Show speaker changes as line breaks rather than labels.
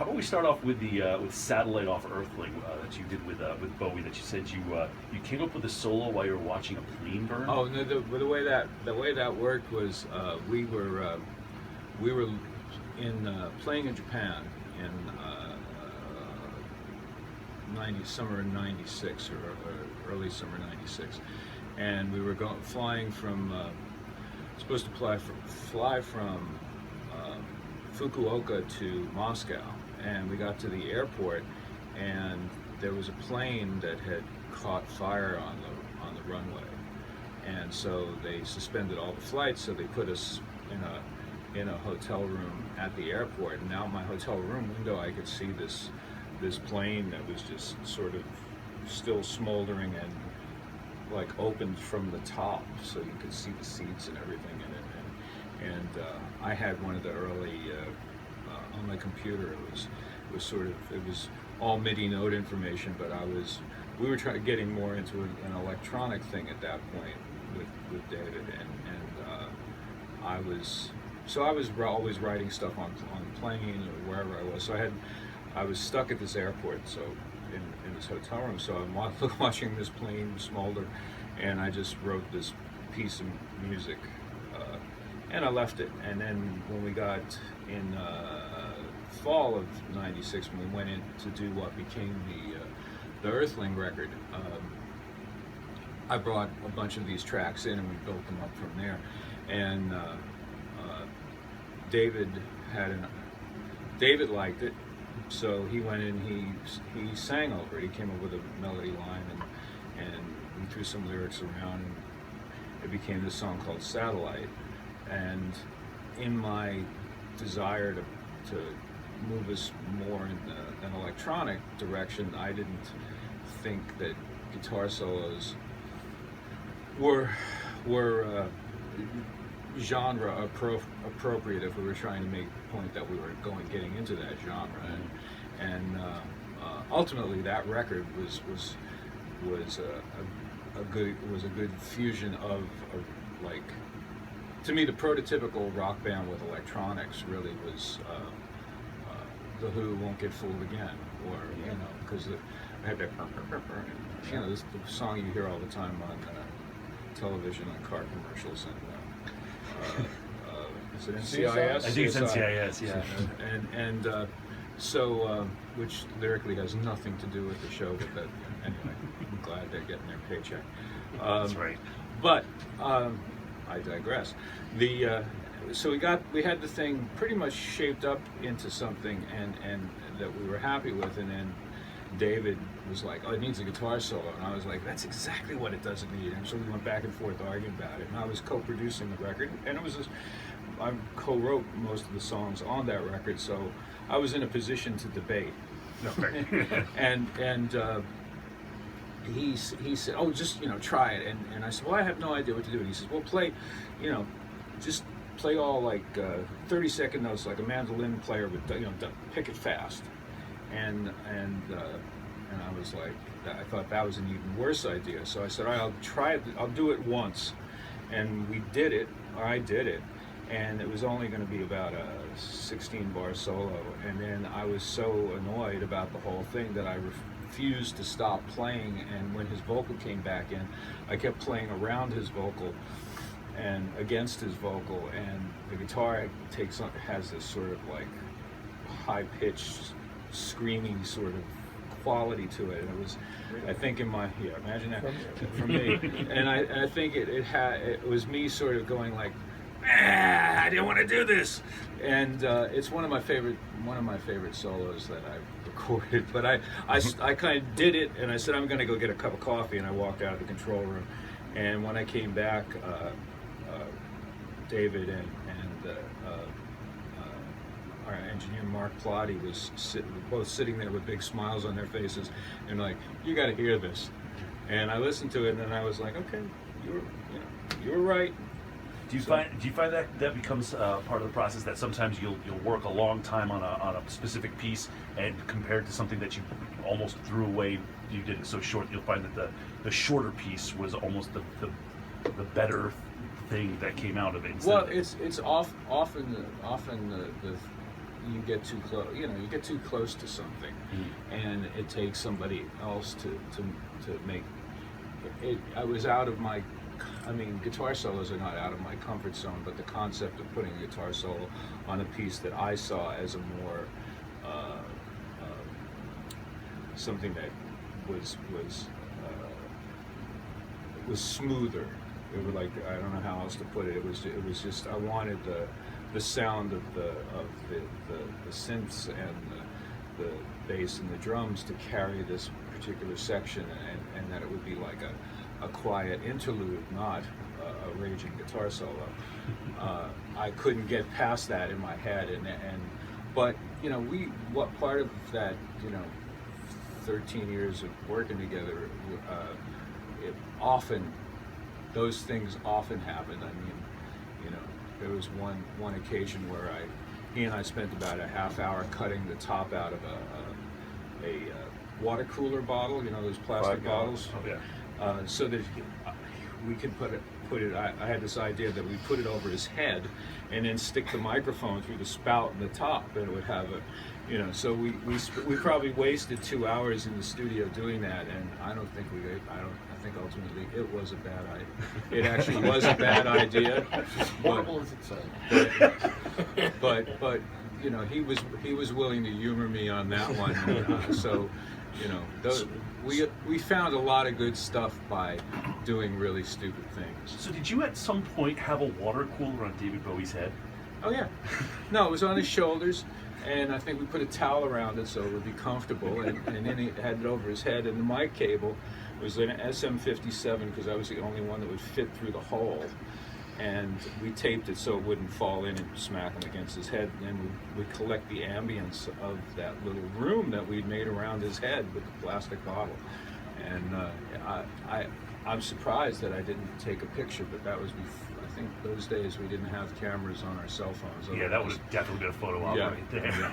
how about we start off with the with Satellite Off Earthling that you did with Bowie, that you said you came up with a solo while you were watching a plane burn?
Oh no, the way that worked was we were in playing in Japan in summer in '96 or early summer '96, and we were flying from supposed to fly from Fukuoka to Moscow, and we got to the airport, and there was a plane that had caught fire on the runway, and so they suspended all the flights. So they put us in a hotel room at the airport, and out my hotel room window I could see this plane that was just sort of still smoldering and like opened from the top, so you could see the seats and everything in it. And I had one of the early on my computer. It was all MIDI note information, but we were getting more into an electronic thing at that point with David, and I was always writing stuff on the plane or wherever I was. So I was stuck at this airport, so in this hotel room. So I'm watching this plane smolder, and I just wrote this piece of music, and I left it. And then when we got in fall of '96, when we went in to do what became the Earthling record, I brought a bunch of these tracks in, and we built them up from there. And David liked it, so he went in. He sang over it. He came up with a melody line, and we threw some lyrics around, and it became this song called Satellite. And in my desire to move us more in an electronic direction, I didn't think that guitar solos were genre appropriate if we were trying to make the point that we were getting into that genre. And ultimately that record was a good fusion of like, to me, the prototypical rock band with electronics really was The Who, Won't Get Fooled Again, or because I had that this the song you hear all the time on television, on car commercials, and is it NCIS?
I think it's NCIS, yeah.
And so which lyrically has nothing to do with the show, but that anyway, I'm glad they're getting their paycheck.
That's right.
But I digress. So we had the thing pretty much shaped up into something, and that we were happy with, and then David was like, "Oh, it needs a guitar solo," and I was like, "That's exactly what it doesn't need." And so we went back and forth arguing about it, and I was co-producing the record, and I co-wrote most of the songs on that record, so I was in a position to debate.
Okay.
and he said, "Oh, just try it," and I said, "Well, I have no idea what to do." And he says, "Well, play, just play all like 30-second notes like a mandolin player, but pick it fast." And I was like, I thought that was an even worse idea. So I said, "All right, I'll try it. I'll do it once," and we did it. Or I did it, and it was only going to be about a 16-bar solo. And then I was so annoyed about the whole thing that I refused to stop playing. And when his vocal came back in, I kept playing around his vocal and against his vocal, and the guitar has this sort of like high-pitched, screaming sort of quality to it. And it was, I think, imagine that from me. And I think it was me sort of going like, I didn't want to do this. And it's one of my favorite solos that I've recorded. But I kind of did it, and I said, I'm going to go get a cup of coffee, and I walked out of the control room. And when I came back, David and our engineer Mark Plotty was both sitting there with big smiles on their faces, and like, "You got to hear this." And I listened to it, and then I was like, "Okay, you were right."
Do you find that becomes part of the process, that sometimes you'll work a long time on a specific piece, and compared to something that you almost threw away, you did it so short, you'll find that the shorter piece was almost the better thing that came out of it?
Well, it's often you get too close. You know, you get too close to something, and it takes somebody else to make it. I was out of my. I mean, guitar solos are not out of my comfort zone, but the concept of putting a guitar solo on a piece that I saw as a more something that was smoother. It was like, I don't know how else to put it. It was just, I wanted the sound of the synths and the bass and the drums to carry this particular section, and that it would be like a quiet interlude, not a raging guitar solo. I couldn't get past that in my head, but you know, what part of that, you know, 13 years of working together, those things often happen. I mean, you know, there was one occasion where he and I spent about a half hour cutting the top out of a water cooler bottle, you know, those plastic bottles, so that we could put it. I had this idea that we put it over his head, and then stick the microphone through the spout in the top, and it would have a, you know. So we probably wasted 2 hours in the studio doing that, and I think ultimately it was a bad idea. It actually was a bad idea.
Horrible as it sounds.
But you know, he was willing to humor me on that one. So, you know, we found a lot of good stuff by doing really stupid things.
So did you at some point have a water cooler on David Bowie's head?
Oh yeah. No, it was on his shoulders, and I think we put a towel around it so it would be comfortable, and then he had it over his head, and the mic cable was an SM57 because I was the only one that would fit through the hole, and we taped it so it wouldn't fall in and smack him against his head, and then we collect the ambience of that little room that we'd made around his head with the plastic bottle. And I'm surprised that I didn't take a picture, but that was before, I think those days we didn't have cameras on our cell phones.
Yeah, that would have definitely been a photo op right there.
Yeah.